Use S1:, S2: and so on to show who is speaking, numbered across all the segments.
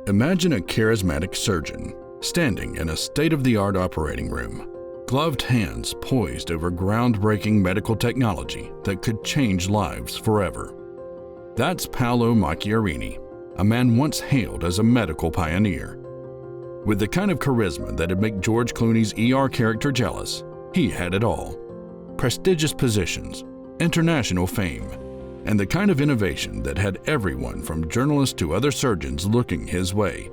S1: Imagine a charismatic surgeon standing in a state-of-the-art operating room, gloved hands poised over groundbreaking medical technology that could change lives forever. That's Paolo Macchiarini, a man once hailed as a medical pioneer. With the kind of charisma that'd make George Clooney's ER character jealous, he had it all. Prestigious positions, international fame, and the kind of innovation that had everyone from journalists to other surgeons looking his way.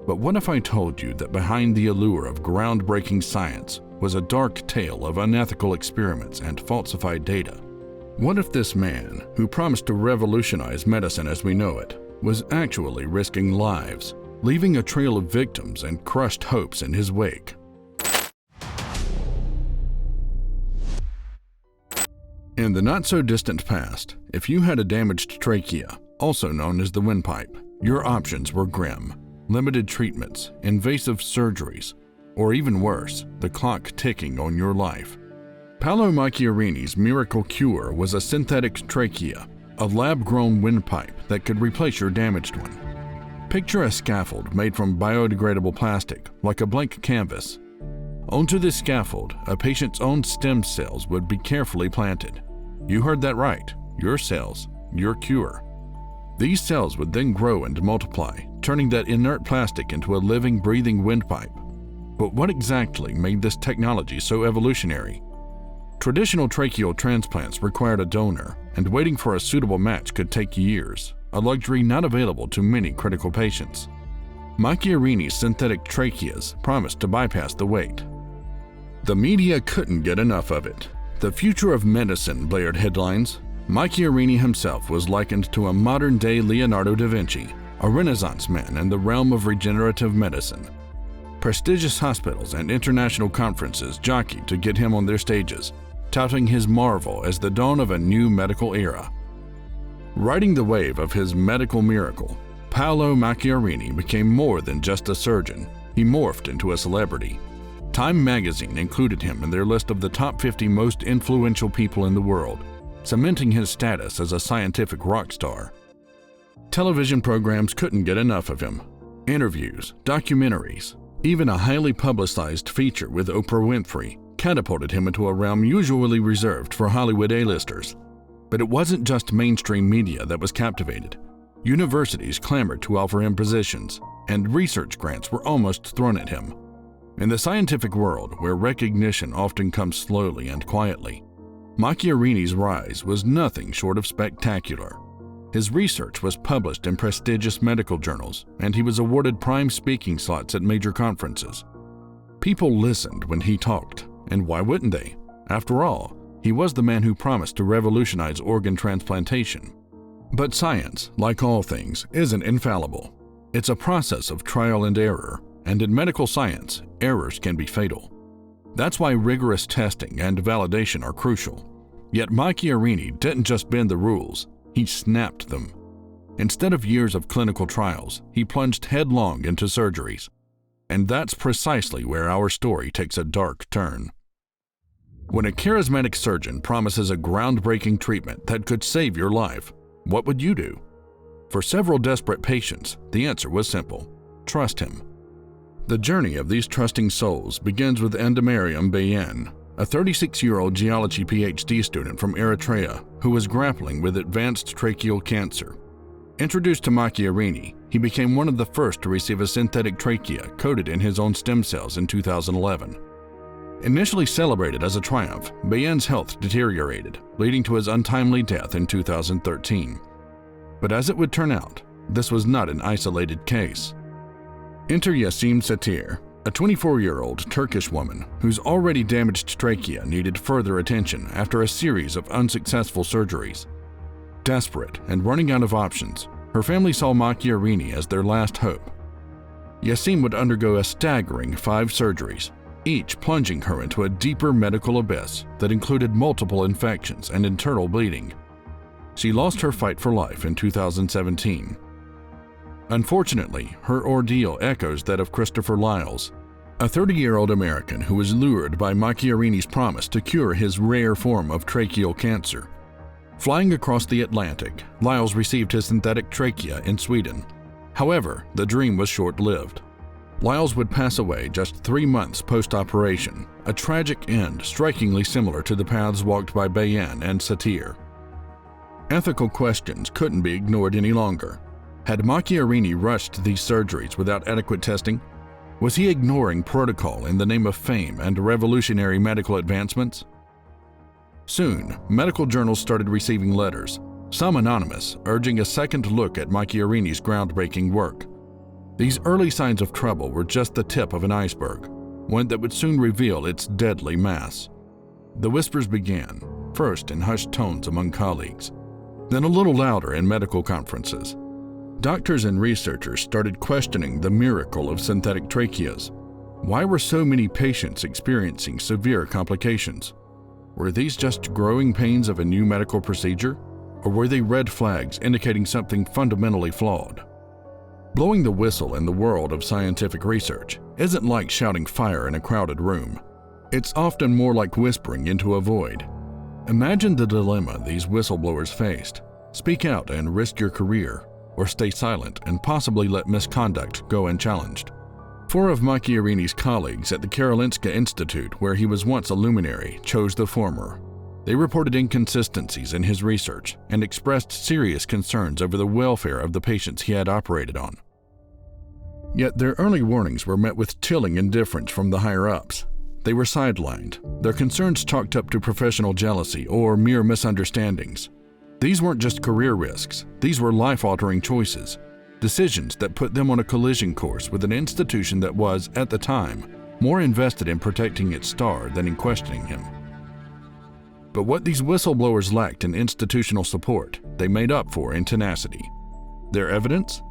S1: But what if I told you that behind the allure of groundbreaking science was a dark tale of unethical experiments and falsified data? What if this man, who promised to revolutionize medicine as we know it, was actually risking lives, leaving a trail of victims and crushed hopes in his wake? In the not-so-distant past, if you had a damaged trachea, also known as the windpipe, your options were grim: limited treatments, invasive surgeries, or even worse, the clock ticking on your life. Paolo Macchiarini's miracle cure was a synthetic trachea, a lab-grown windpipe that could replace your damaged one. Picture a scaffold made from biodegradable plastic, like a blank canvas. Onto this scaffold, a patient's own stem cells would be carefully planted. You heard that right, your cells, your cure. These cells would then grow and multiply, turning that inert plastic into a living, breathing windpipe. But what exactly made this technology so evolutionary? Traditional tracheal transplants required a donor, and waiting for a suitable match could take years, a luxury not available to many critical patients. Macchiarini's synthetic tracheas promised to bypass the wait. The media couldn't get enough of it. The future of medicine blared headlines. Macchiarini himself was likened to a modern-day Leonardo da Vinci, a Renaissance man in the realm of regenerative medicine. Prestigious hospitals and international conferences jockeyed to get him on their stages, touting his marvel as the dawn of a new medical era. Riding the wave of his medical miracle, Paolo Macchiarini became more than just a surgeon. He morphed into a celebrity. Time magazine included him in their list of the top 50 most influential people in the world, cementing his status as a scientific rock star. Television programs couldn't get enough of him. Interviews, documentaries, even a highly publicized feature with Oprah Winfrey catapulted him into a realm usually reserved for Hollywood A-listers. But it wasn't just mainstream media that was captivated. Universities clamored to offer him positions, and research grants were almost thrown at him. In the scientific world, where recognition often comes slowly and quietly, Macchiarini's rise was nothing short of spectacular. His research was published in prestigious medical journals, and he was awarded prime speaking slots at major conferences. People listened when he talked, and why wouldn't they? After all, he was the man who promised to revolutionize organ transplantation. But science, like all things, isn't infallible. It's a process of trial and error, and in medical science, errors can be fatal. That's why rigorous testing and validation are crucial. Yet Macchiarini didn't just bend the rules, he snapped them. Instead of years of clinical trials, he plunged headlong into surgeries. And that's precisely where our story takes a dark turn. When a charismatic surgeon promises a groundbreaking treatment that could save your life, what would you do? For several desperate patients, the answer was simple: trust him. The journey of these trusting souls begins with Endemariam Bayen, a 36-year-old geology PhD student from Eritrea who was grappling with advanced tracheal cancer. Introduced to Macchiarini, he became one of the first to receive a synthetic trachea coated in his own stem cells in 2011. Initially celebrated as a triumph, Bayen's health deteriorated, leading to his untimely death in 2013. But as it would turn out, this was not an isolated case. Enter Yaseem Satir, a 24-year-old Turkish woman whose already damaged trachea needed further attention after a series of unsuccessful surgeries. Desperate and running out of options, her family saw Macchiarini as their last hope. Yaseem would undergo a staggering 5 surgeries, each plunging her into a deeper medical abyss that included multiple infections and internal bleeding. She lost her fight for life in 2017. Unfortunately, her ordeal echoes that of Christopher Lyles, a 30-year-old American who was lured by Macchiarini's promise to cure his rare form of tracheal cancer. Flying across the Atlantic, Lyles received his synthetic trachea in Sweden. However, the dream was short-lived. Lyles would pass away just 3 months post-operation, a tragic end strikingly similar to the paths walked by Bayan and Satir. Ethical questions couldn't be ignored any longer. Had Macchiarini rushed these surgeries without adequate testing? Was he ignoring protocol in the name of fame and revolutionary medical advancements? Soon, medical journals started receiving letters, some anonymous, urging a second look at Macchiarini's groundbreaking work. These early signs of trouble were just the tip of an iceberg, one that would soon reveal its deadly mass. The whispers began, first in hushed tones among colleagues, then a little louder in medical conferences. Doctors and researchers started questioning the miracle of synthetic tracheas. Why were so many patients experiencing severe complications? Were these just growing pains of a new medical procedure, or were they red flags indicating something fundamentally flawed? Blowing the whistle in the world of scientific research isn't like shouting fire in a crowded room. It's often more like whispering into a void. Imagine the dilemma these whistleblowers faced: speak out and risk your career, or stay silent and possibly let misconduct go unchallenged. 4 of Macchiarini's colleagues at the Karolinska Institute, where he was once a luminary, chose the former. They reported inconsistencies in his research and expressed serious concerns over the welfare of the patients he had operated on. Yet their early warnings were met with chilling indifference from the higher-ups. They were sidelined, their concerns chalked up to professional jealousy or mere misunderstandings. These weren't just career risks, these were life-altering choices, decisions that put them on a collision course with an institution that was, at the time, more invested in protecting its star than in questioning him. But what these whistleblowers lacked in institutional support, they made up for in tenacity. Their evidence?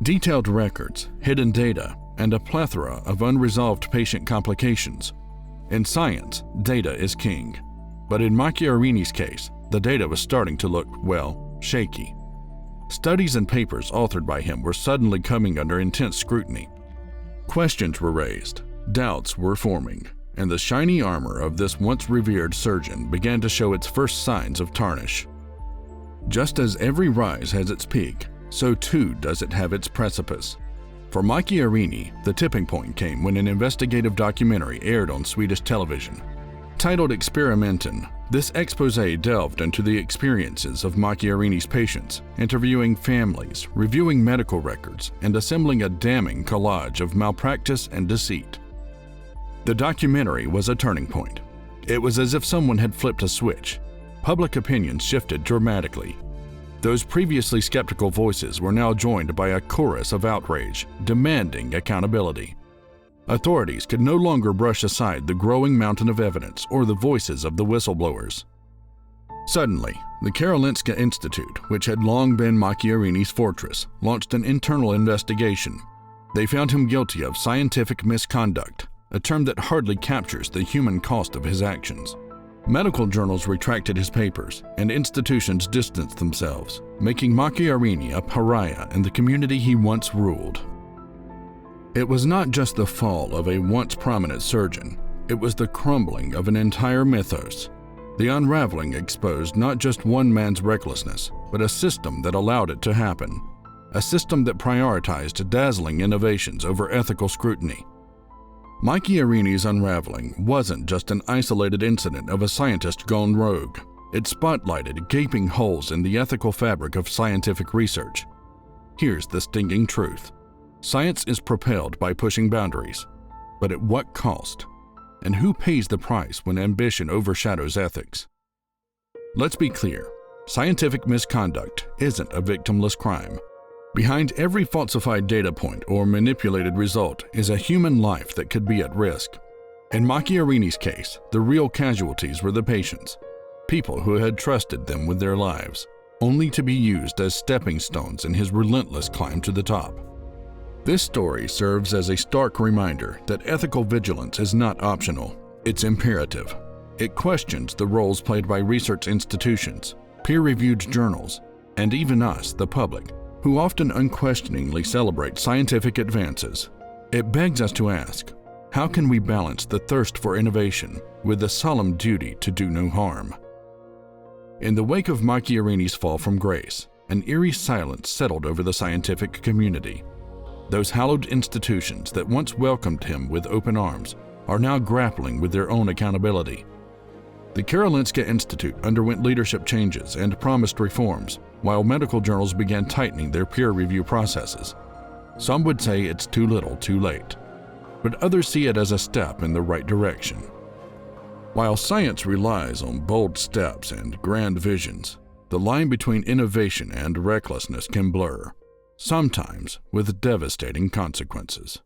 S1: Detailed records, hidden data, and a plethora of unresolved patient complications. In science, data is king. But in Macchiarini's case, the data was starting to look, well, shaky. Studies and papers authored by him were suddenly coming under intense scrutiny. Questions were raised, doubts were forming, and the shiny armor of this once revered surgeon began to show its first signs of tarnish. Just as every rise has its peak, so too does it have its precipice. For Macchiarini, the tipping point came when an investigative documentary aired on Swedish television. Titled Experimenten, this exposé delved into the experiences of Macchiarini's patients, interviewing families, reviewing medical records, and assembling a damning collage of malpractice and deceit. The documentary was a turning point. It was as if someone had flipped a switch. Public opinion shifted dramatically. Those previously skeptical voices were now joined by a chorus of outrage, demanding accountability. Authorities could no longer brush aside the growing mountain of evidence or the voices of the whistleblowers. Suddenly, the Karolinska Institute, which had long been Macchiarini's fortress, launched an internal investigation. They found him guilty of scientific misconduct, a term that hardly captures the human cost of his actions. Medical journals retracted his papers, and institutions distanced themselves, making Macchiarini a pariah in the community he once ruled. It was not just the fall of a once prominent surgeon, it was the crumbling of an entire mythos. The unraveling exposed not just one man's recklessness, but a system that allowed it to happen. A system that prioritized dazzling innovations over ethical scrutiny. Macchiarini's unraveling wasn't just an isolated incident of a scientist gone rogue. It spotlighted gaping holes in the ethical fabric of scientific research. Here's the stinging truth. Science is propelled by pushing boundaries, but at what cost? And who pays the price when ambition overshadows ethics? Let's be clear, scientific misconduct isn't a victimless crime. Behind every falsified data point or manipulated result is a human life that could be at risk. In Macchiarini's case, the real casualties were the patients, people who had trusted them with their lives, only to be used as stepping stones in his relentless climb to the top. This story serves as a stark reminder that ethical vigilance is not optional, it's imperative. It questions the roles played by research institutions, peer-reviewed journals, and even us, the public, who often unquestioningly celebrate scientific advances. It begs us to ask, how can we balance the thirst for innovation with the solemn duty to do no harm? In the wake of Macchiarini's fall from grace, an eerie silence settled over the scientific community. Those hallowed institutions that once welcomed him with open arms are now grappling with their own accountability. The Karolinska Institute underwent leadership changes and promised reforms, while medical journals began tightening their peer review processes. Some would say it's too little, too late, but others see it as a step in the right direction. While science relies on bold steps and grand visions, the line between innovation and recklessness can blur, sometimes with devastating consequences.